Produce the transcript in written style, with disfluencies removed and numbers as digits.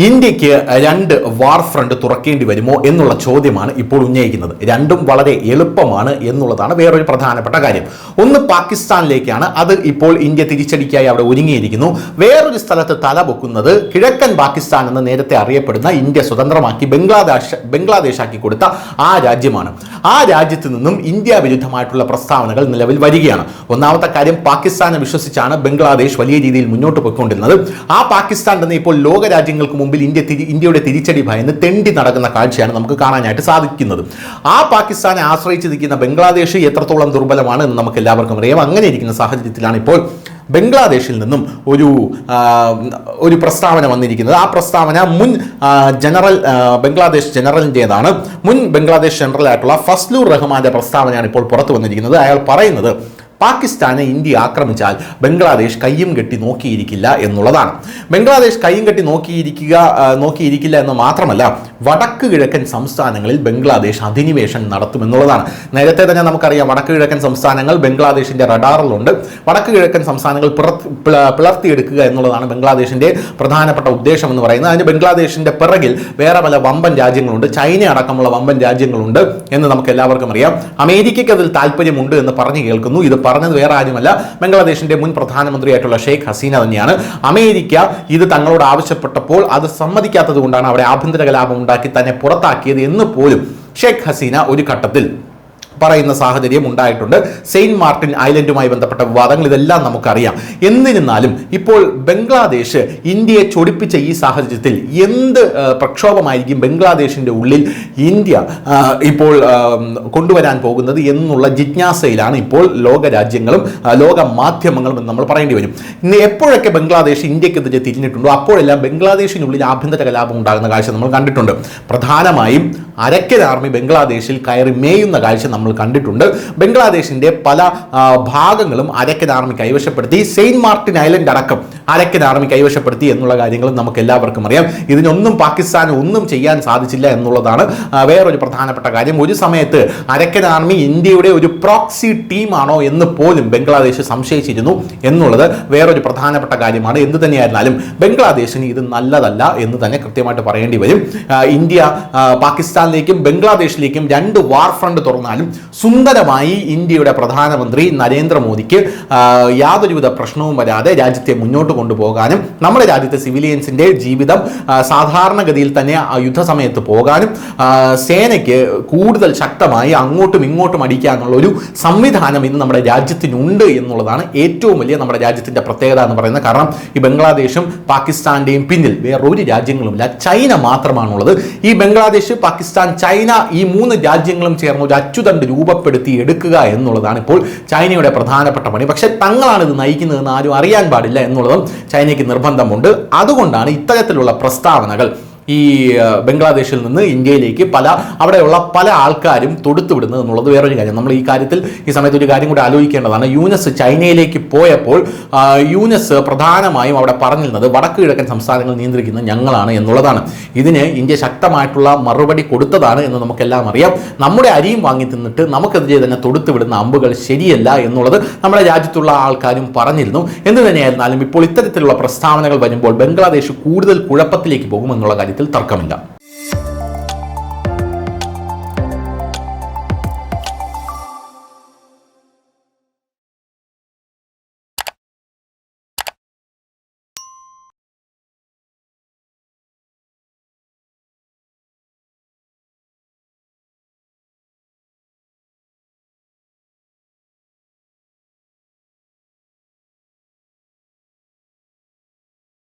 ഇന്ത്യക്ക് രണ്ട് വാർ ഫ്രണ്ട് തുറക്കേണ്ടി വരുമോ എന്നുള്ള ചോദ്യമാണ് ഇപ്പോൾ ഉന്നയിക്കുന്നത്. രണ്ടും വളരെ എളുപ്പമാണ് എന്നുള്ളതാണ് വേറൊരു പ്രധാനപ്പെട്ട കാര്യം. ഒന്ന് പാകിസ്ഥാനിലേക്കാണ്, അത് ഇപ്പോൾ ഇന്ത്യ തിരിച്ചടിക്കായി അവിടെ ഒരുങ്ങിയിരിക്കുന്നു. വേറൊരു സ്ഥലത്ത് തലപൊക്കുന്നത് കിഴക്കൻ പാകിസ്ഥാൻ എന്ന് നേരത്തെ അറിയപ്പെടുന്ന ഇന്ത്യ സ്വതന്ത്രമാക്കി ബംഗ്ലാദേശാക്കി കൊടുത്ത ആ രാജ്യമാണ്. ആ രാജ്യത്ത് നിന്നും ഇന്ത്യ വിരുദ്ധമായിട്ടുള്ള പ്രസ്താവനകൾ നിലവിൽ വരികയാണ്. ഒന്നാമത്തെ കാര്യം, പാകിസ്ഥാനെ വിശ്വസിച്ചാണ് ബംഗ്ലാദേശ് വലിയ രീതിയിൽ മുന്നോട്ട് പോയിക്കൊണ്ടിരുന്നത്. ആ പാകിസ്ഥാൻ തന്നെ ഇപ്പോൾ ലോക രാജ്യങ്ങൾക്ക് മുമ്പിൽ ഇന്ത്യയുടെ തിരിച്ചടി ഭയന്ന് തെണ്ടി നടക്കുന്ന കാഴ്ചയാണ് നമുക്ക് കാണാനായിട്ട് സാധിക്കുന്നത്. ആ പാകിസ്ഥാനെ ആശ്രയിച്ചിരിക്കുന്ന ബംഗ്ലാദേശ് എത്രത്തോളം ദുർബലമാണ് എന്ന് നമുക്ക് എല്ലാവർക്കും അറിയാം. അങ്ങനെ ഇരിക്കുന്ന സാഹചര്യത്തിലാണ് ഇപ്പോൾ ബംഗ്ലാദേശിൽ നിന്നും ഒരു പ്രസ്താവന വന്നിരിക്കുന്നത്. ആ പ്രസ്താവന മുൻ ബംഗ്ലാദേശ് ജനറലിൻ്റെതാണ്. മുൻ ബംഗ്ലാദേശ് ജനറലായിട്ടുള്ള ഫസ്ലൂർ റഹ്മാന്റെ പ്രസ്താവനയാണ് ഇപ്പോൾ പുറത്തു വന്നിരിക്കുന്നത്. അയാൾ പറയുന്നത് പാകിസ്ഥാനെ ഇന്ത്യ ആക്രമിച്ചാൽ ബംഗ്ലാദേശ് കയ്യും കെട്ടി നോക്കിയിരിക്കില്ല എന്നുള്ളതാണ്. ബംഗ്ലാദേശ് കയ്യും കെട്ടി നോക്കിയിരിക്കില്ല എന്ന് മാത്രമല്ല, വടക്ക് കിഴക്കൻ സംസ്ഥാനങ്ങളിൽ ബംഗ്ലാദേശ് അധിനിവേശം നടത്തുമെന്നുള്ളതാണ്. നേരത്തെ തന്നെ നമുക്കറിയാം, വടക്ക് കിഴക്കൻ സംസ്ഥാനങ്ങൾ ബംഗ്ലാദേശിന്റെ റഡാറിലുണ്ട്. വടക്ക് കിഴക്കൻ സംസ്ഥാനങ്ങൾ പിളർത്തിയെടുക്കുക എന്നുള്ളതാണ് ബംഗ്ലാദേശിന്റെ പ്രധാനപ്പെട്ട ഉദ്ദേശം എന്ന് പറയുന്നത്. അതിന് ബംഗ്ലാദേശിന്റെ പിറകിൽ വേറെ പല വമ്പൻ രാജ്യങ്ങളുണ്ട്, ചൈന അടക്കമുള്ള വമ്പൻ രാജ്യങ്ങളുണ്ട് എന്ന് നമുക്ക് എല്ലാവർക്കും അറിയാം. അമേരിക്കയ്ക്ക് അതിൽ താല്പര്യമുണ്ട് എന്ന് പറഞ്ഞു കേൾക്കുന്നു. ഇത് പറഞ്ഞത് വേറെ ആരുമല്ല, ബംഗ്ലാദേശിന്റെ മുൻ പ്രധാനമന്ത്രിയായിട്ടുള്ള ഷെയ്ഖ് ഹസീന തന്നെയാണ്. അമേരിക്ക ഇത് തങ്ങളോട് ആവശ്യപ്പെട്ടപ്പോൾ അത് സമ്മതിക്കാത്തത് കൊണ്ടാണ് അവിടെ ആഭ്യന്തര കലാപം ഉണ്ടാക്കി തന്നെ പുറത്താക്കിയത് എന്ന് പോലും ഷെയ്ഖ് ഹസീന ഒരു ഘട്ടത്തിൽ പറയുന്ന സാഹചര്യം ഉണ്ടായിട്ടുണ്ട്. സെയിന്റ് മാർട്ടിൻ ഐലൻഡുമായി ബന്ധപ്പെട്ട വിവാദങ്ങൾ ഇതെല്ലാം നമുക്കറിയാം. എന്നിരുന്നാലും ഇപ്പോൾ ബംഗ്ലാദേശ് ഇന്ത്യയെ ചൊടിപ്പിച്ച ഈ സാഹചര്യത്തിൽ എന്ത് പ്രക്ഷോഭമായിരിക്കും ബംഗ്ലാദേശിന്റെ ഉള്ളിൽ ഇന്ത്യ ഇപ്പോൾ കൊണ്ടുവരാൻ പോകുന്നത് എന്നുള്ള ജിജ്ഞാസയിലാണ് ഇപ്പോൾ ലോക രാജ്യങ്ങളും ലോക മാധ്യമങ്ങളും എന്ന് നമ്മൾ പറയേണ്ടി വരും. ഇന്ന് എപ്പോഴൊക്കെ ബംഗ്ലാദേശ് ഇന്ത്യക്കെതിരെ തിരിഞ്ഞിട്ടുണ്ടോ അപ്പോഴെല്ലാം ബംഗ്ലാദേശിനുള്ളിൽ ആഭ്യന്തര കലാപം ഉണ്ടാകുന്ന കാഴ്ച നമ്മൾ കണ്ടിട്ടുണ്ട്. പ്രധാനമായും അരക്കൻ ആർമി ബംഗ്ലാദേശിൽ കയറി മേയുന്ന കാഴ്ച നമ്മൾ കണ്ടിട്ടുണ്ട്. ബംഗ്ലാദേശിന്റെ പല ഭാഗങ്ങളും അരക്കൻ ആർമി കൈവശപ്പെടുത്തി. സെയിന്റ് മാർട്ടിൻ ഐലൻഡ് അടക്കം അരക്കൻ ആർമി കൈവശപ്പെടുത്തി എന്നുള്ള കാര്യങ്ങളും നമുക്ക് എല്ലാവർക്കും അറിയാം. ഇതിനൊന്നും പാകിസ്ഥാന് ഒന്നും ചെയ്യാൻ സാധിച്ചില്ല എന്നുള്ളതാണ് വേറൊരു പ്രധാനപ്പെട്ട കാര്യം. ഒരു സമയത്ത് അരക്കൻ ആർമി ഇന്ത്യയുടെ ഒരു പ്രോക്സി ടീമാണോ എന്ന് പോലും ബംഗ്ലാദേശ് സംശയിച്ചിരുന്നു എന്നുള്ളത് വേറൊരു പ്രധാനപ്പെട്ട കാര്യമാണ്. എന്ത് തന്നെയായിരുന്നാലും ബംഗ്ലാദേശിന് ഇത് നല്ലതല്ല എന്ന് തന്നെ കൃത്യമായിട്ട് പറയേണ്ടി വരും. ഇന്ത്യ പാകിസ്ഥാനിലേക്കും ബംഗ്ലാദേശിലേക്കും രണ്ട് വാർ ഫ്രണ്ട് തുറന്നാലും സുന്ദരമായി ഇന്ത്യയുടെ പ്രധാനമന്ത്രി നരേന്ദ്രമോദിക്ക് യാതൊരുവിധ പ്രശ്നവും വരാതെ രാജ്യത്തെ മുന്നോട്ട് കൊണ്ടുപോകാനും നമ്മുടെ രാജ്യത്തെ സിവിലിയൻസിന്റെ ജീവിതം സാധാരണഗതിയിൽ തന്നെ യുദ്ധസമയത്ത് പോകാനും സേനയ്ക്ക് കൂടുതൽ ശക്തമായി അങ്ങോട്ടും ഇങ്ങോട്ടും അടിക്കാനുള്ള ഒരു സംവിധാനം ഇന്ന് നമ്മുടെ രാജ്യത്തിനുണ്ട് എന്നുള്ളതാണ് ഏറ്റവും വലിയ നമ്മുടെ രാജ്യത്തിന്റെ പ്രത്യേകത എന്ന് പറയുന്നത്. കാരണം ഈ ബംഗ്ലാദേശും പാകിസ്ഥാന്റെയും പിന്നിൽ വേറൊരു രാജ്യങ്ങളുമില്ല, ചൈന മാത്രമാണുള്ളത്. ഈ ബംഗ്ലാദേശ്, പാകിസ്ഥാൻ, ചൈന ഈ മൂന്ന് രാജ്യങ്ങളും ചേർന്ന് ഒരു അച്ചുതണ്ട് രൂപപ്പെടുത്തി എടുക്കുക എന്നുള്ളതാണ് ഇപ്പോൾ ചൈനയുടെ പ്രധാനപ്പെട്ട പണി. പക്ഷെ തങ്ങളാണ് ഇത് നയിക്കുന്നതെന്ന് ആരും അറിയാൻ പാടില്ല എന്നുള്ളതും ചൈനയ്ക്ക് നിർബന്ധമുണ്ട്. അതുകൊണ്ടാണ് ഇത്തരത്തിലുള്ള പ്രസ്താവനകൾ ഈ ബംഗ്ലാദേശിൽ നിന്ന് ഇന്ത്യയിലേക്ക് അവിടെയുള്ള പല ആൾക്കാരും തൊടുത്തുവിടുന്നത് എന്നുള്ളത് വേറൊരു കാര്യം. നമ്മൾ ഈ കാര്യത്തിൽ ഈ സമയത്ത് ഒരു കാര്യം കൂടി ആലോചിക്കേണ്ടതാണ്. യൂനസ് ചൈനയിലേക്ക് പോയപ്പോൾ യൂനസ് പ്രധാനമായും അവിടെ പറഞ്ഞിരുന്നത് വടക്ക് കിഴക്കൻ സംസ്ഥാനങ്ങൾ നിയന്ത്രിക്കുന്നത് ഞങ്ങളാണ് എന്നുള്ളതാണ്. ഇതിന് ഇന്ത്യ ശക്തമായിട്ടുള്ള മറുപടി കൊടുത്തതാണ് എന്ന് നമുക്കെല്ലാം അറിയാം. നമ്മുടെ അരിയും വാങ്ങി തിന്നിട്ട് നമുക്കെതിരെ തന്നെ തൊടുത്തുവിടുന്ന അമ്പുകൾ ശരിയല്ല എന്നുള്ളത് നമ്മുടെ രാജ്യത്തുള്ള ആൾക്കാരും പറഞ്ഞിരുന്നു. എന്ത് തന്നെയായിരുന്നാലും ഇപ്പോൾ ഇത്തരത്തിലുള്ള പ്രസ്താവനകൾ വരുമ്പോൾ ബംഗ്ലാദേശ് കൂടുതൽ കുഴപ്പത്തിലേക്ക് പോകുമെന്നുള്ള കാര്യം തർക്കമില്ല.